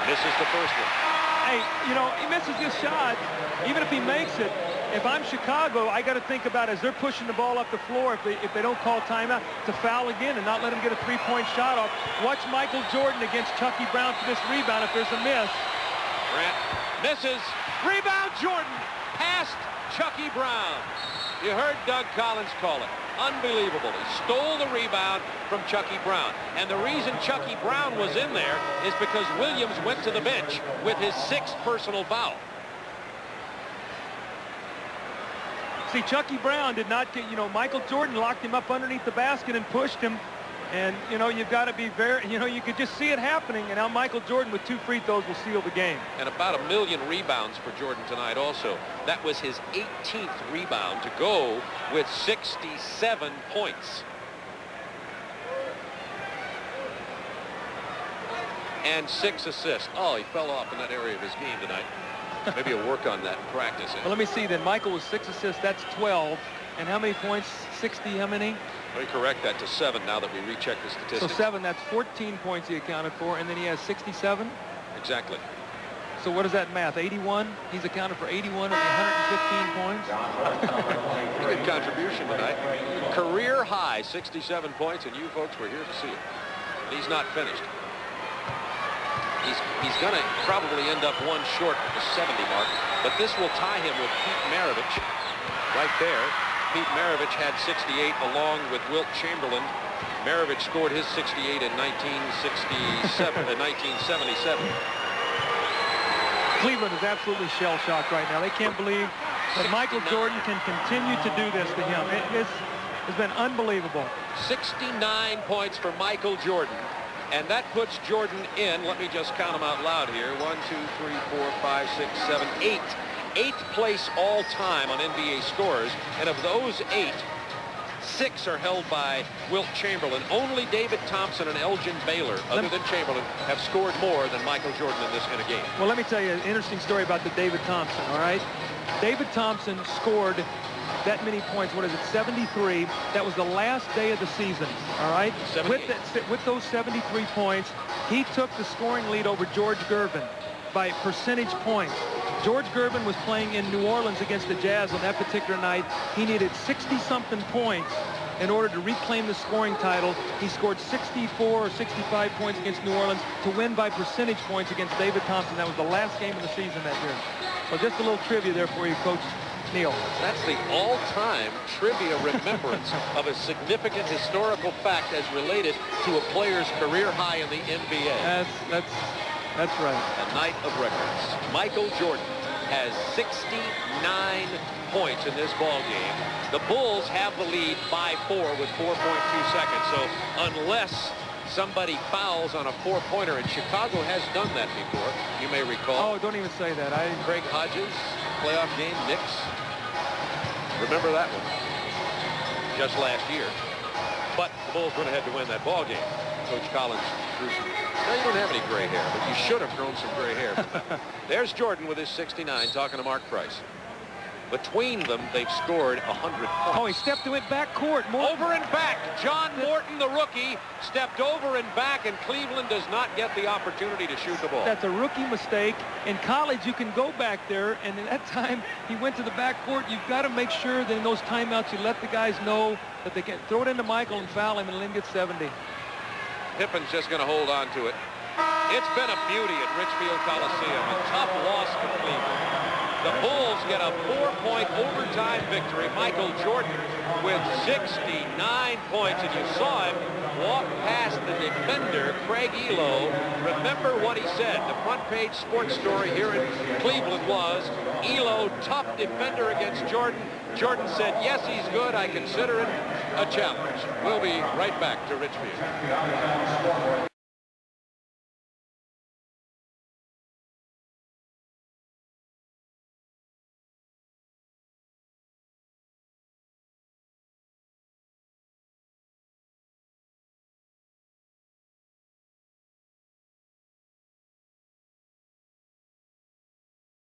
Misses the first one. Hey, you know, he misses this shot. Even if he makes it, if I'm Chicago, I got to think about as they're pushing the ball up the floor, if they don't call timeout, to foul again and not let him get a three-point shot off. Watch Michael Jordan against Chucky Brown for this rebound if there's a miss. Grant misses. Rebound Jordan. Past Chucky Brown. You heard Doug Collins call it. Unbelievable. He stole the rebound from Chucky Brown. And the reason Chucky Brown was in there is because Williams went to the bench with his 6th personal foul. See, Chucky Brown did not get, you know, Michael Jordan locked him up underneath the basket and pushed him. And, you know, you've got to be very, you know, you could just see it happening. And now Michael Jordan with 2 free throws will seal the game. And about 1 million rebounds for Jordan tonight also. That was his 18th rebound to go with 67 points. And 6 assists. Oh, he fell off in that area of his game tonight. Maybe he'll work on that in practice. Well, let me see then. Michael was 6 assists. That's 12. And how many points? 60, how many? Let me correct that to 7 now that we recheck the statistics. So 7, that's 14 points he accounted for, and then he has 67? Exactly. So what is that math? 81? He's accounted for 81 of the 115 points? Good contribution tonight. Career high, 67 points, and you folks were here to see it. He's not finished. He's going to probably end up 1 short of the 70 mark, but this will tie him with Pete Maravich right there. Pete Maravich had 68 along with Wilt Chamberlain. Maravich scored his 68 in 1977. Cleveland is absolutely shell-shocked right now. They can't believe that Michael Jordan can continue to do this to him. It's been unbelievable. 69 points for Michael Jordan. And that puts Jordan in, let me just count them out loud here, 1, 2, 3, 4, 5, 6, 7, 8. 8th place all-time on NBA scorers, and of those 8, 6 are held by Wilt Chamberlain. Only David Thompson and Elgin Baylor, other than Chamberlain, have scored more than Michael Jordan in a game. Well, let me tell you an interesting story about the David Thompson, all right? David Thompson scored that many points. What is it, 73? That was the last day of the season, all right? With those 73 points, he took the scoring lead over George Gervin by percentage points. George Gervin was playing in New Orleans against the Jazz on that particular night. He needed 60-something points in order to reclaim the scoring title. He scored 64 or 65 points against New Orleans to win by percentage points against David Thompson. That was the last game of the season that year. So just a little trivia there for you, Coach Neal. That's the all-time trivia remembrance of a significant historical fact as related to a player's career high in the NBA. That's right. A night of records. Michael Jordan has 69 points in this ball game. The Bulls have the lead by 4 with 4.2 seconds. So unless somebody fouls on a 4-pointer, and Chicago has done that before, you may recall. Oh, don't even say that. Craig Hodges, playoff game, Knicks. Remember that one? Just last year. But the Bulls went ahead to win that ball game. Coach Collins drew some. No, you don't have any gray hair, but you should have grown some gray hair. There's Jordan with his 69 talking to Mark Price. Between them, they've scored 100 points. Oh, he stepped in back court. Over and back. John Morton, the rookie, stepped over and back, and Cleveland does not get the opportunity to shoot the ball. That's a rookie mistake. In college, you can go back there, and at that time, he went to the back court. You've got to make sure that in those timeouts, you let the guys know that they can throw it into Michael and foul him and let him get 70. Pippen's just going to hold on to it. It's been a beauty at Richfield Coliseum. A tough loss for Cleveland. The Bulls get a 4-point overtime victory. Michael Jordan with 69 points, and you saw him walk past the defender, Craig Elo. Remember what he said. The front page sports story here in Cleveland was, Elo, tough defender against Jordan. Jordan said, yes, he's good. I consider it a challenge. We'll be right back to Richfield.